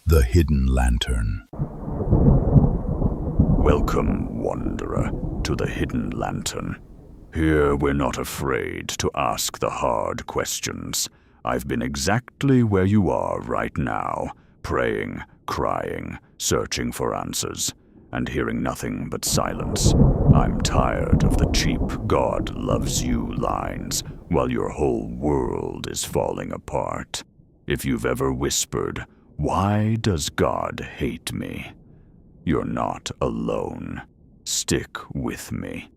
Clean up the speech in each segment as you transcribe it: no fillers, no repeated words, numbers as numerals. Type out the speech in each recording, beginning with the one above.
The Hidden Lantern. Welcome, Wanderer, to the Hidden Lantern. Here we're not afraid to ask the hard questions. I've been exactly where you are right now, praying, crying, searching for answers, and hearing nothing but silence. I'm tired of the cheap "God loves you" lines while your whole world is falling apart. If you've ever whispered, "Why does God hate me?" you're not alone. Stick with me.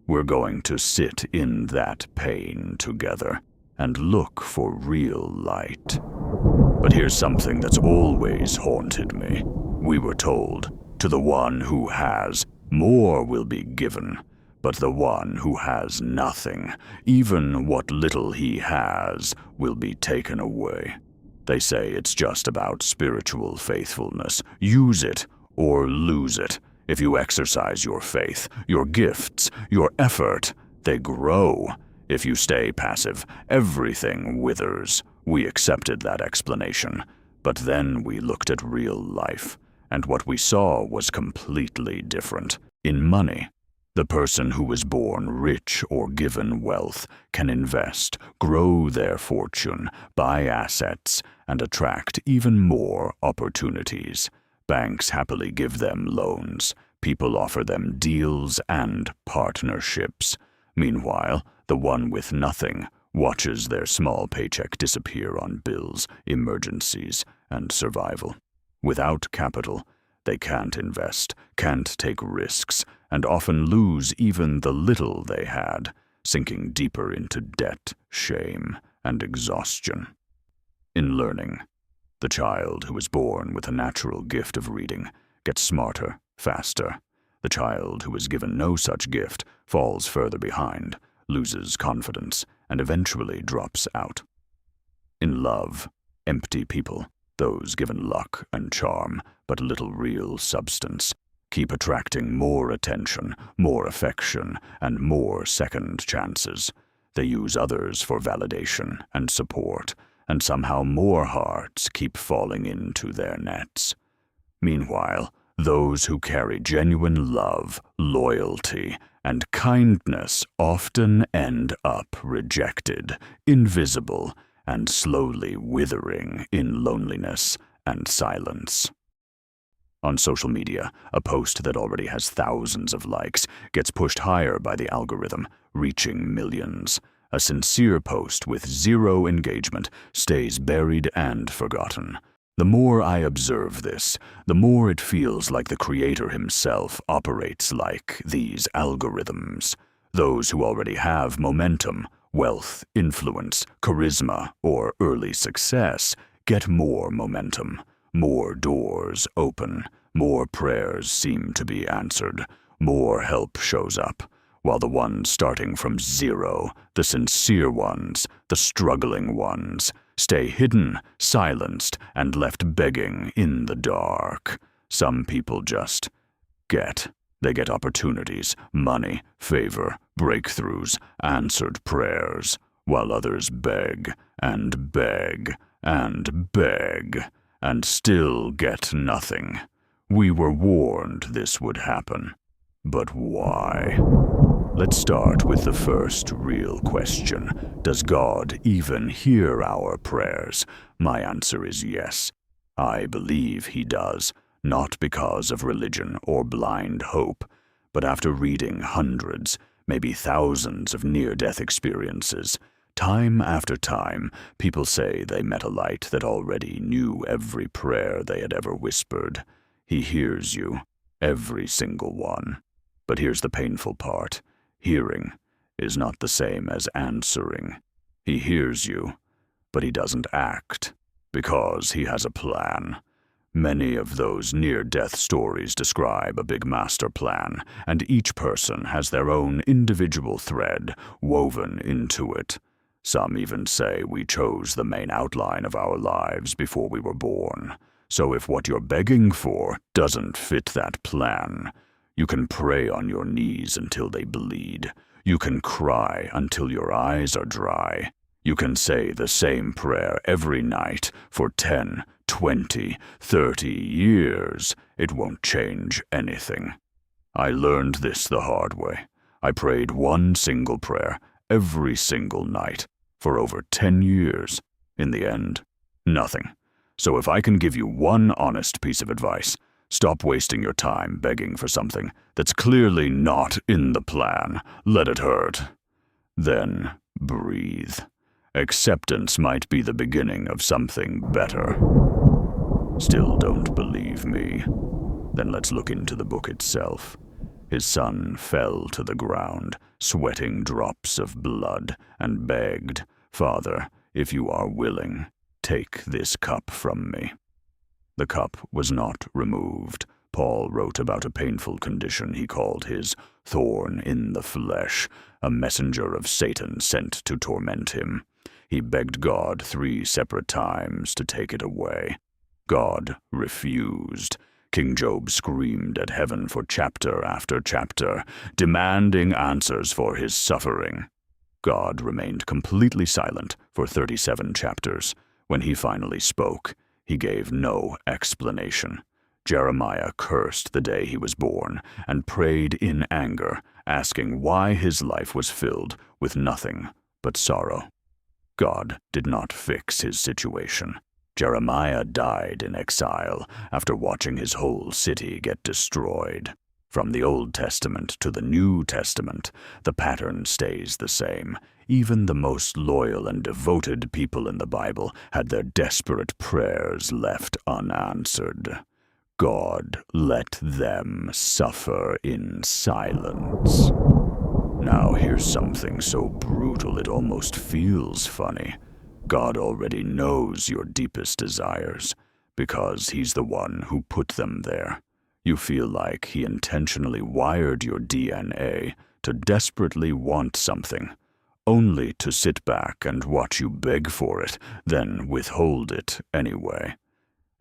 We're going to sit in that pain together and look for real light. But here's something that's always haunted me. We were told, to the one who has, more will be given, but the one who has nothing, even what little he has, will be taken away. They say it's just about spiritual faithfulness. Use it or lose it. If you exercise your faith, your gifts, your effort, they grow. If you stay passive, everything withers. We accepted that explanation, but then we looked at real life, and what we saw was completely different. In money, the person who was born rich or given wealth can invest, grow their fortune, buy assets, and attract even more opportunities. Banks happily give them loans. People offer them deals and partnerships. Meanwhile, the one with nothing watches their small paycheck disappear on bills, emergencies, and survival. Without capital, they can't invest, can't take risks, and often lose even the little they had, sinking deeper into debt, shame, and exhaustion. In learning, the child who is born with a natural gift of reading gets smarter, faster. The child who is given no such gift falls further behind, loses confidence, and eventually drops out. In love, empty people, those given luck and charm, but little real substance, keep attracting more attention, more affection, and more second chances. They use others for validation and support, and somehow more hearts keep falling into their nets. Meanwhile, those who carry genuine love, loyalty, and kindness often end up rejected, invisible, and slowly withering in loneliness and silence. On social media, a post that already has thousands of likes gets pushed higher by the algorithm, reaching millions. A sincere post with zero engagement stays buried and forgotten. The more I observe this, the more it feels like the creator himself operates like these algorithms. Those who already have momentum, wealth, influence, charisma, or early success get more momentum. More doors open, more prayers seem to be answered, more help shows up. While the ones starting from zero, the sincere ones, the struggling ones, stay hidden, silenced, and left begging in the dark. Some people just They get opportunities, money, favor, breakthroughs, answered prayers, while others beg and beg and beg, and still get nothing. We were warned this would happen. But why? Let's start with the first real question. Does God even hear our prayers? My answer is yes. I believe he does, not because of religion or blind hope, but after reading hundreds, maybe thousands of near-death experiences. Time after time, people say they met a light that already knew every prayer they had ever whispered. He hears you, every single one. But here's the painful part. Hearing is not the same as answering. He hears you, but he doesn't act, because he has a plan. Many of those near-death stories describe a big master plan, and each person has their own individual thread woven into it. Some even say we chose the main outline of our lives before we were born. So if what you're begging for doesn't fit that plan, you can pray on your knees until they bleed. You can cry until your eyes are dry. You can say the same prayer every night for 10, 20, 30 years, it won't change anything. I learned this the hard way. I prayed one single prayer every single night for over 10 years. In the end, nothing. So if I can give you one honest piece of advice, stop wasting your time begging for something that's clearly not in the plan. Let it hurt. Then breathe. Acceptance might be the beginning of something better. Still don't believe me? Then let's look into the book itself. His son fell to the ground, sweating drops of blood, and begged, "Father, if you are willing, take this cup from me." The cup was not removed. Paul wrote about a painful condition he called his thorn in the flesh, a messenger of Satan sent to torment him. He begged God 3 separate times to take it away. God refused. King Job screamed at heaven for chapter after chapter, demanding answers for his suffering. God remained completely silent for 37 chapters. When he finally spoke, he gave no explanation. Jeremiah cursed the day he was born and prayed in anger, asking why his life was filled with nothing but sorrow. God did not fix his situation. Jeremiah died in exile after watching his whole city get destroyed. From the Old Testament to the New Testament, the pattern stays the same. Even the most loyal and devoted people in the Bible had their desperate prayers left unanswered. God let them suffer in silence. Now here's something so brutal it almost feels funny. God already knows your deepest desires, because he's the one who put them there. You feel like he intentionally wired your DNA to desperately want something, only to sit back and watch you beg for it, then withhold it anyway.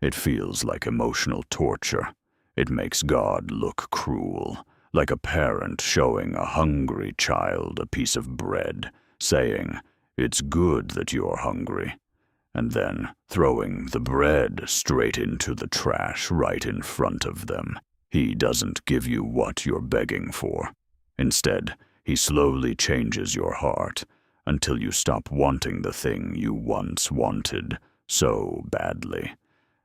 It feels like emotional torture. It makes God look cruel, like a parent showing a hungry child a piece of bread, saying, "It's good that you're hungry," and then throwing the bread straight into the trash right in front of them. He doesn't give you what you're begging for. Instead, he slowly changes your heart until you stop wanting the thing you once wanted so badly,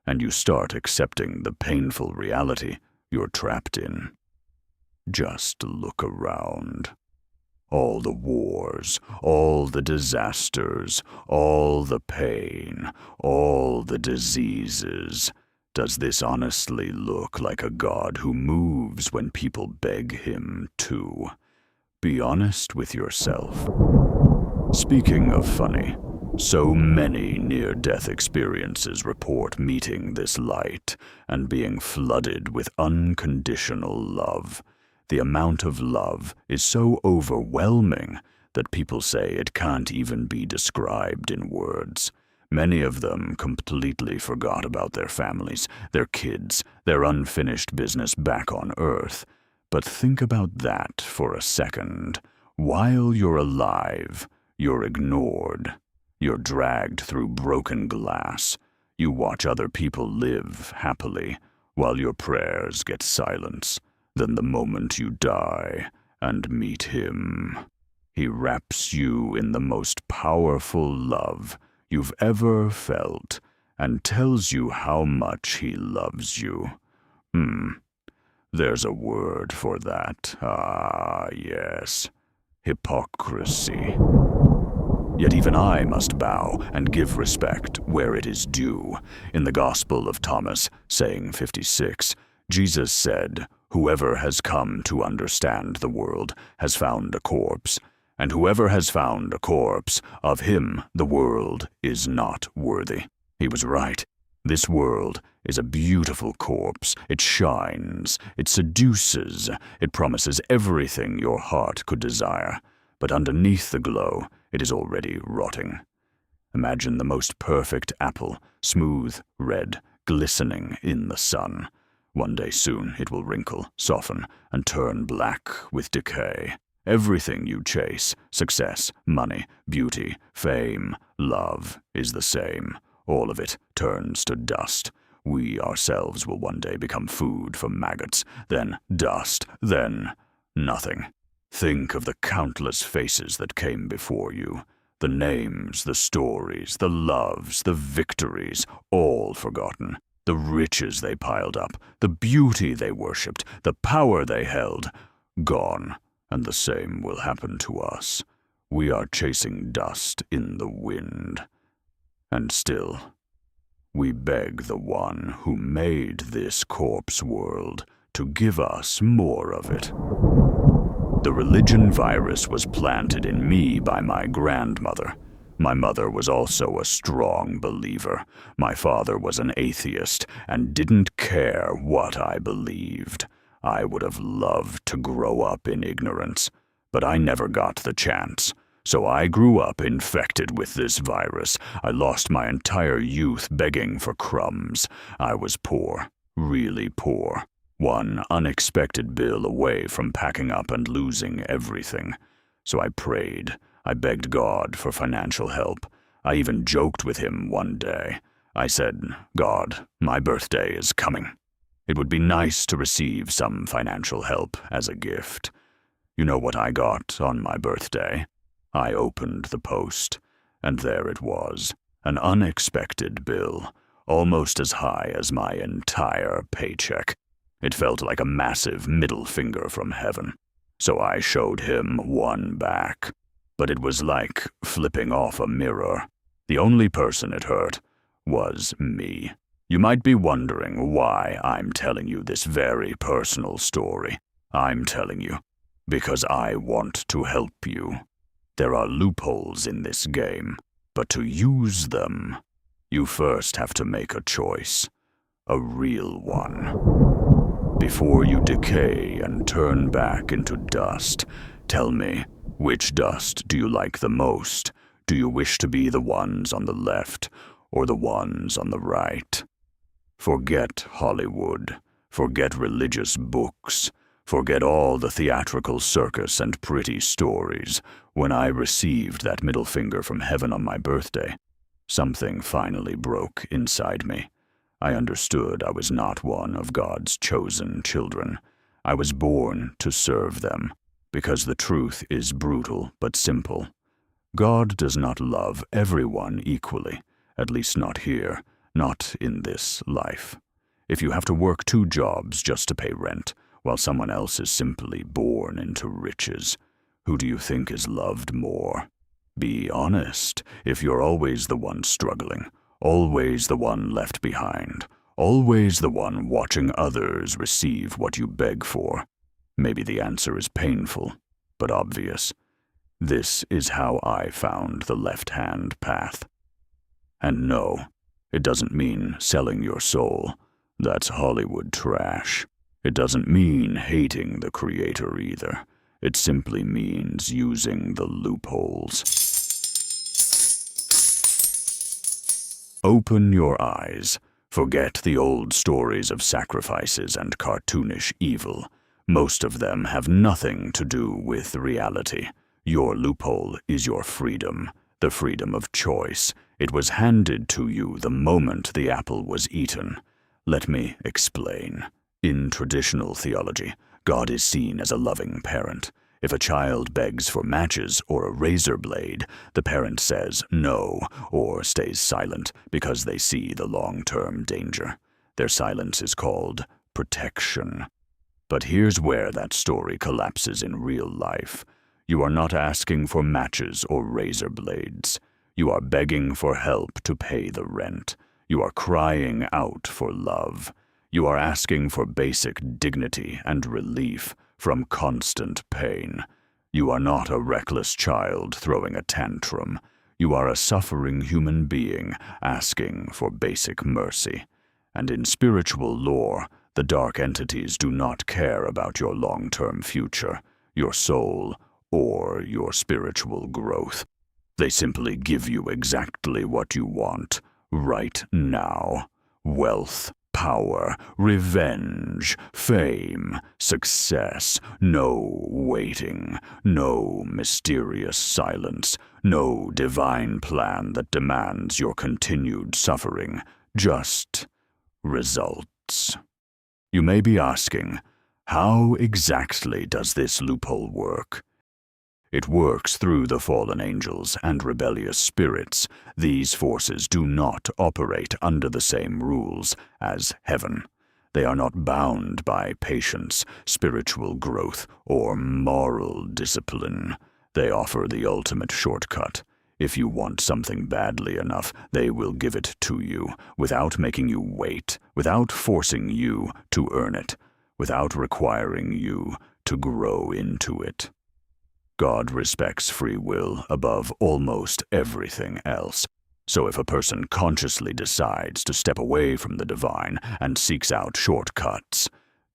and you start accepting the painful reality you're trapped in. Just look around. All the wars, all the disasters, all the pain, all the diseases. Does this honestly look like a God who moves when people beg him to? Be honest with yourself. Speaking of funny, so many near-death experiences report meeting this light and being flooded with unconditional love. The amount of love is so overwhelming that people say it can't even be described in words. Many of them completely forgot about their families, their kids, their unfinished business back on Earth. But think about that for a second. While you're alive, you're ignored. You're dragged through broken glass. You watch other people live happily, while your prayers get silence. Then the moment you die and meet him, he wraps you in the most powerful love you've ever felt and tells you how much he loves you. There's a word for that. Ah, yes. Hypocrisy. Yet even I must bow and give respect where it is due. In the Gospel of Thomas, saying 56, Jesus said, "Whoever has come to understand the world has found a corpse, and whoever has found a corpse, of him the world is not worthy." He was right. This world is a beautiful corpse. It shines, it seduces, it promises everything your heart could desire. But underneath the glow, it is already rotting. Imagine the most perfect apple, smooth, red, glistening in the sun. One day soon it will wrinkle, soften, and turn black with decay. Everything you chase, success, money, beauty, fame, love, is the same. all of it turns to dust. We ourselves will one day become food for maggots, then dust, then nothing. Think of the countless faces that came before you. The names, the stories, the loves, the victories, all forgotten. The riches they piled up, the beauty they worshipped, the power they held, gone, and the same will happen to us. We are chasing dust in the wind. And still, we beg the one who made this corpse world to give us more of it. The religion virus was planted in me by my grandmother. My mother was also a strong believer. My father was an atheist and didn't care what I believed. I would have loved to grow up in ignorance, but I never got the chance. So I grew up infected with this virus. I lost my entire youth begging for crumbs. I was poor, really poor. One unexpected bill away from packing up and losing everything. So I prayed. I begged God for financial help. I even joked with him one day. I said, "God, my birthday is coming. It would be nice to receive some financial help as a gift." You know what I got on my birthday? I opened the post, and there it was, an unexpected bill, almost as high as my entire paycheck. It felt like a massive middle finger from heaven. So I showed him one back. But it was like flipping off a mirror. The only person it hurt was me. You might be wondering why I'm telling you this very personal story. I'm telling you because I want to help you. There are loopholes in this game, but to use them, you first have to make a choice. A real one. Before you decay and turn back into dust, tell me, which dust do you like the most? Do you wish to be the ones on the left or the ones on the right? Forget Hollywood. Forget religious books. Forget all the theatrical circus and pretty stories. When I received that middle finger from heaven on my birthday, something finally broke inside me. I understood I was not one of God's chosen children. I was born to serve them, because the truth is brutal but simple. God does not love everyone equally, at least not here, not in this life. If you have to work 2 jobs just to pay rent, while someone else is simply born into riches, who do you think is loved more? Be honest. If you're always the one struggling, always the one left behind, always the one watching others receive what you beg for, maybe the answer is painful, but obvious. This is how I found the left-hand path. And no, it doesn't mean selling your soul. That's Hollywood trash. It doesn't mean hating the Creator either. It simply means using the loopholes. Open your eyes. Forget the old stories of sacrifices and cartoonish evil. Most of them have nothing to do with reality. Your loophole is your freedom, the freedom of choice. It was handed to you the moment the apple was eaten. Let me explain. In traditional theology, God is seen as a loving parent. If a child begs for matches or a razor blade, the parent says no or stays silent because they see the long-term danger. Their silence is called protection. But here's where that story collapses in real life. You are not asking for matches or razor blades. You are begging for help to pay the rent. You are crying out for love. You are asking for basic dignity and relief from constant pain. You are not a reckless child throwing a tantrum. You are a suffering human being asking for basic mercy. And in spiritual lore, the dark entities do not care about your long-term future, your soul, or your spiritual growth. They simply give you exactly what you want, right now. Wealth, power, revenge, fame, success, no waiting, no mysterious silence, no divine plan that demands your continued suffering, just results. You may be asking, how exactly does this loophole work? It works through the fallen angels and rebellious spirits. These forces do not operate under the same rules as heaven. They are not bound by patience, spiritual growth, or moral discipline. They offer the ultimate shortcut. If you want something badly enough, they will give it to you, without making you wait, without forcing you to earn it, without requiring you to grow into it. God respects free will above almost everything else. So if a person consciously decides to step away from the divine and seeks out shortcuts,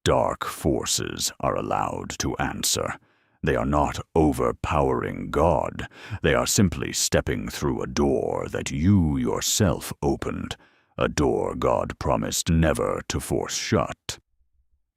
dark forces are allowed to answer. They are not overpowering God. They are simply stepping through a door that you yourself opened, a door God promised never to force shut.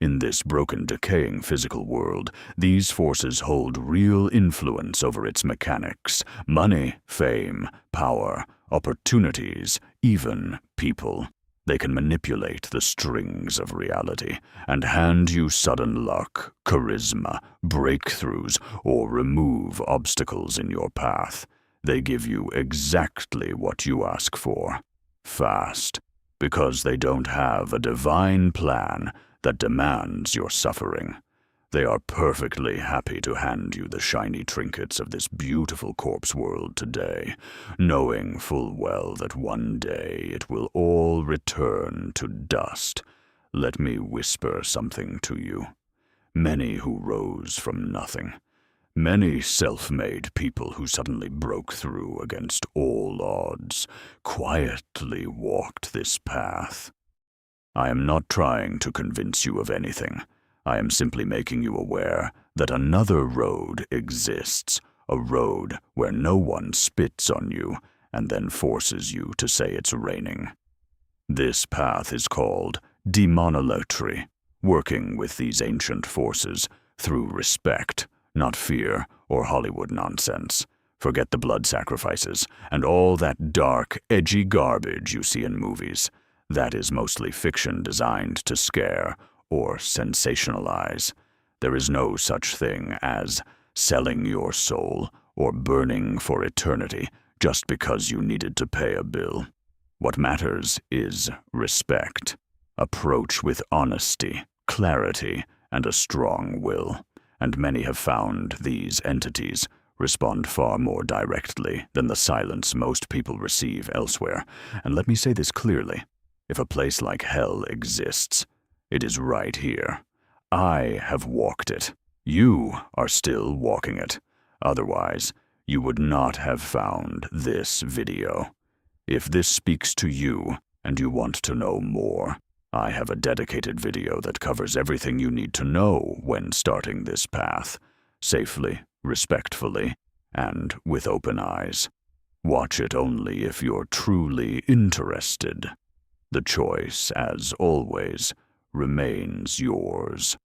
In this broken, decaying physical world, these forces hold real influence over its mechanics: money, fame, power, opportunities, even people. They can manipulate the strings of reality and hand you sudden luck, charisma, breakthroughs, or remove obstacles in your path. They give you exactly what you ask for, fast, because they don't have a divine plan that demands your suffering. They are perfectly happy to hand you the shiny trinkets of this beautiful corpse world today, knowing full well that one day it will all return to dust. Let me whisper something to you. Many who rose from nothing, many self-made people who suddenly broke through against all odds, quietly walked this path. I am not trying to convince you of anything. I am simply making you aware that another road exists, a road where no one spits on you and then forces you to say it's raining. This path is called demonolatry, working with these ancient forces through respect, not fear or Hollywood nonsense. Forget the blood sacrifices and all that dark, edgy garbage you see in movies. That is mostly fiction designed to scare or sensationalize. There is no such thing as selling your soul or burning for eternity just because you needed to pay a bill. What matters is respect. Approach with honesty, clarity, and a strong will. And many have found these entities respond far more directly than the silence most people receive elsewhere. And let me say this clearly. If a place like hell exists, it is right here. I have walked it. You are still walking it. Otherwise, you would not have found this video. If this speaks to you and you want to know more, I have a dedicated video that covers everything you need to know when starting this path, safely, respectfully, and with open eyes. Watch it only if you're truly interested. The choice, as always, remains yours.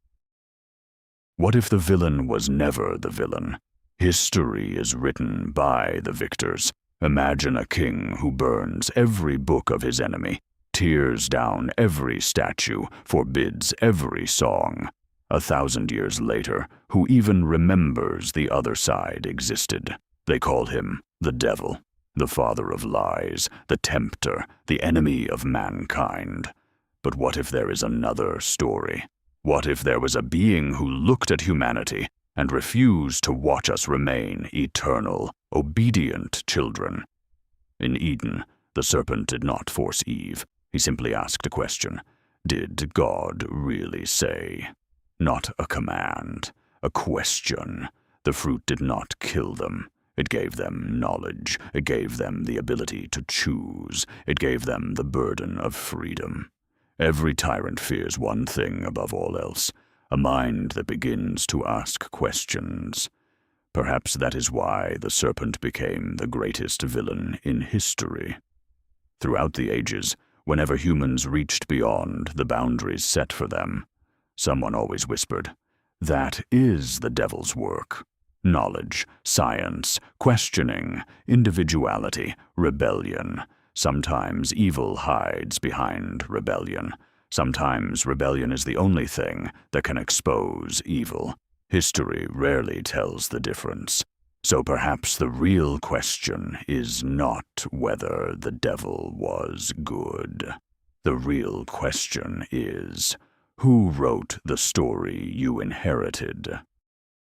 What if the villain was never the villain? History is written by the victors. Imagine a king who burns every book of his enemy, tears down every statue, forbids every song. 1,000 years later, who even remembers the other side existed. They call him the devil, the father of lies, the tempter, the enemy of mankind. But what if there is another story? What if there was a being who looked at humanity and refused to watch us remain eternal, obedient children? In Eden, the serpent did not force Eve. He simply asked a question. Did God really say? Not a command, a question. The fruit did not kill them. It gave them knowledge. It gave them the ability to choose. It gave them the burden of freedom. Every tyrant fears one thing above all else, a mind that begins to ask questions. Perhaps that is why the serpent became the greatest villain in history. Throughout the ages, whenever humans reached beyond the boundaries set for them. Someone always whispered, "That is the devil's work." Knowledge, science, questioning, individuality, rebellion. Sometimes evil hides behind rebellion. Sometimes rebellion is the only thing that can expose evil. History rarely tells the difference. So perhaps the real question is not whether the devil was good. The real question is, who wrote the story you inherited?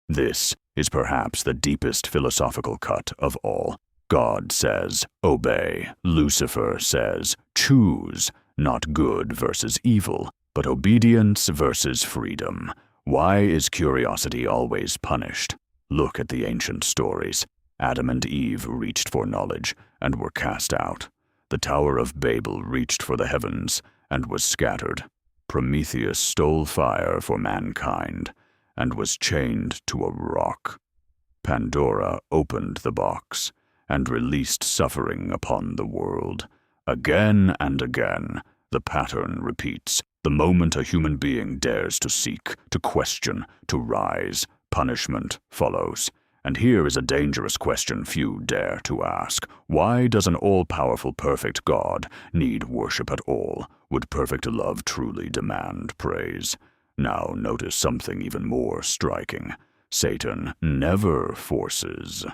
This is perhaps the deepest philosophical cut of all. God says, obey. Lucifer says, choose. Not good versus evil, but obedience versus freedom. Why is curiosity always punished? Look at the ancient stories. Adam and Eve reached for knowledge and were cast out. The Tower of Babel reached for the heavens and was scattered. Prometheus stole fire for mankind and was chained to a rock. Pandora opened the box and released suffering upon the world. Again and again, the pattern repeats. The moment a human being dares to seek, to question, to rise, punishment follows. And here is a dangerous question few dare to ask. Why does an all-powerful, perfect God need worship at all? Would perfect love truly demand praise? Now notice something even more striking. Satan never forces.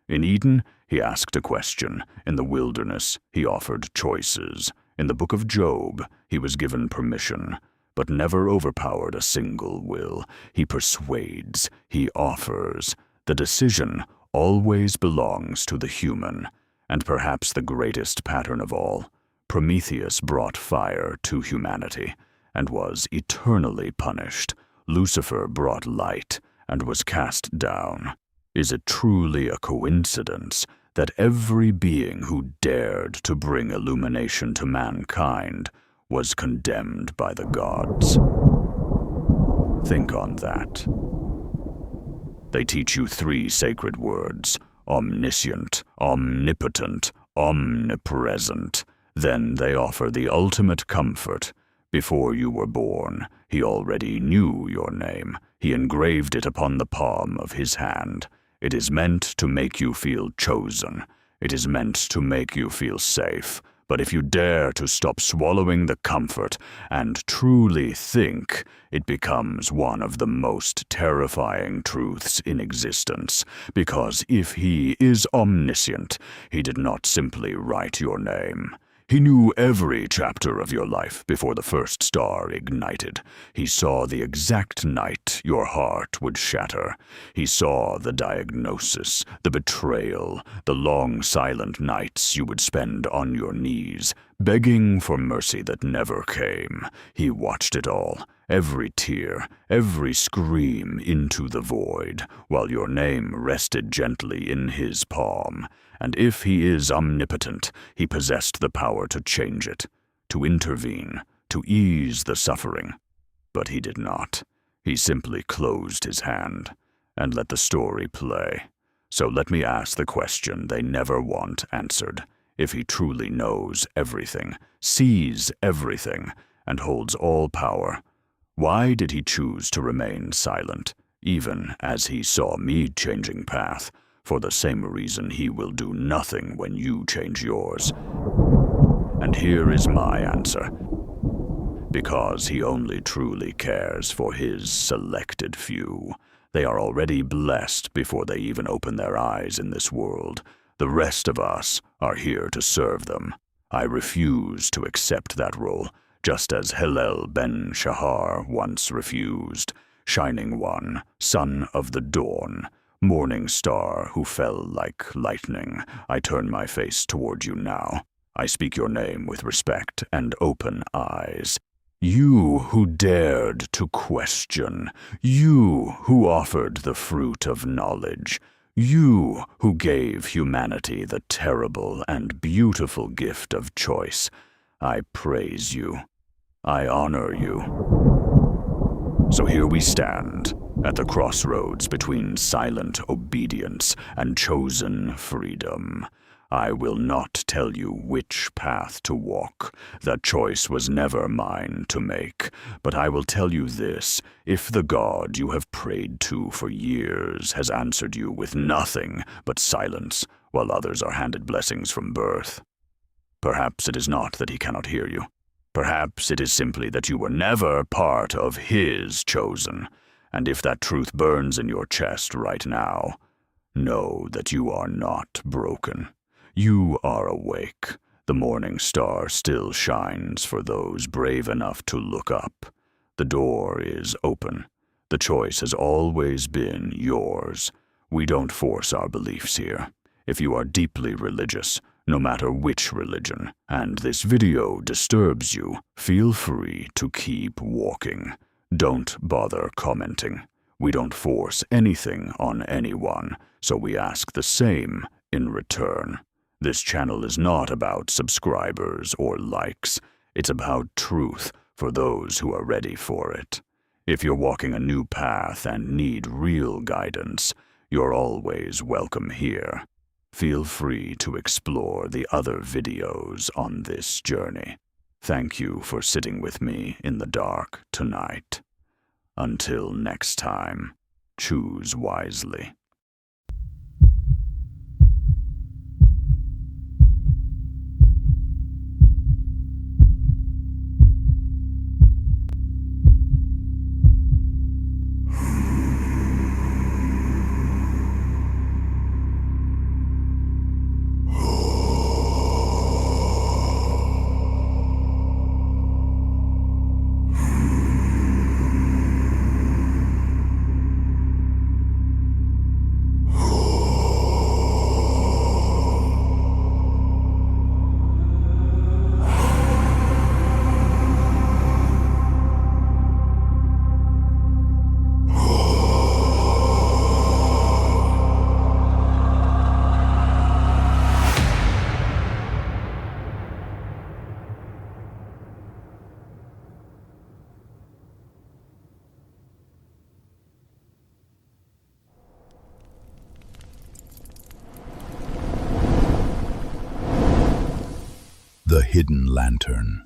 In Eden, he asked a question. In the wilderness, he offered choices. In the book of Job, he was given permission, but never overpowered a single will. He persuades, he offers. The decision always belongs to the human, and perhaps the greatest pattern of all. Prometheus brought fire to humanity and was eternally punished. Lucifer brought light and was cast down. Is it truly a coincidence that every being who dared to bring illumination to mankind was condemned by the gods? Think on that. They teach you 3 sacred words: omniscient, omnipotent, omnipresent. Then they offer the ultimate comfort. Before you were born, he already knew your name. He engraved it upon the palm of his hand. It is meant to make you feel chosen. It is meant to make you feel safe. But if you dare to stop swallowing the comfort and truly think, it becomes one of the most terrifying truths in existence. Because if he is omniscient, he did not simply write your name. He knew every chapter of your life before the first star ignited. He saw the exact night your heart would shatter. He saw the diagnosis, the betrayal, the long silent nights you would spend on your knees, begging for mercy that never came. He watched it all, every tear, every scream into the void, while your name rested gently in his palm. And if he is omnipotent, he possessed the power to change it, to intervene, to ease the suffering. But he did not. He simply closed his hand and let the story play. So let me ask the question they never want answered. If he truly knows everything, sees everything, and holds all power, why did he choose to remain silent, even as he saw me changing path? For the same reason he will do nothing when you change yours. And here is my answer. Because he only truly cares for his selected few. They are already blessed before they even open their eyes in this world. The rest of us are here to serve them. I refuse to accept that role, just as Hillel ben Shahar once refused. Shining One, Son of the Dawn, Morning star who fell like lightning, I turn my face toward you now. I speak your name with respect and open eyes. You who dared to question, you who offered the fruit of knowledge, you who gave humanity the terrible and beautiful gift of choice, I praise you. I honor you. So here we stand, at the crossroads between silent obedience and chosen freedom. I will not tell you which path to walk. That choice was never mine to make. But I will tell you this: if the God you have prayed to for years has answered you with nothing but silence, while others are handed blessings from birth, perhaps it is not that he cannot hear you. Perhaps it is simply that you were never part of his chosen. And if that truth burns in your chest right now, know that you are not broken. You are awake. The morning star still shines for those brave enough to look up. The door is open. The choice has always been yours. We don't force our beliefs here. If you are deeply religious, no matter which religion, and this video disturbs you, feel free to keep walking. Don't bother commenting. We don't force anything on anyone, so we ask the same in return. This channel is not about subscribers or likes. It's about truth for those who are ready for it. If you're walking a new path and need real guidance, you're always welcome here. Feel free to explore the other videos on this journey. Thank you for sitting with me in the dark tonight. Until next time, choose wisely. The Hidden Lantern.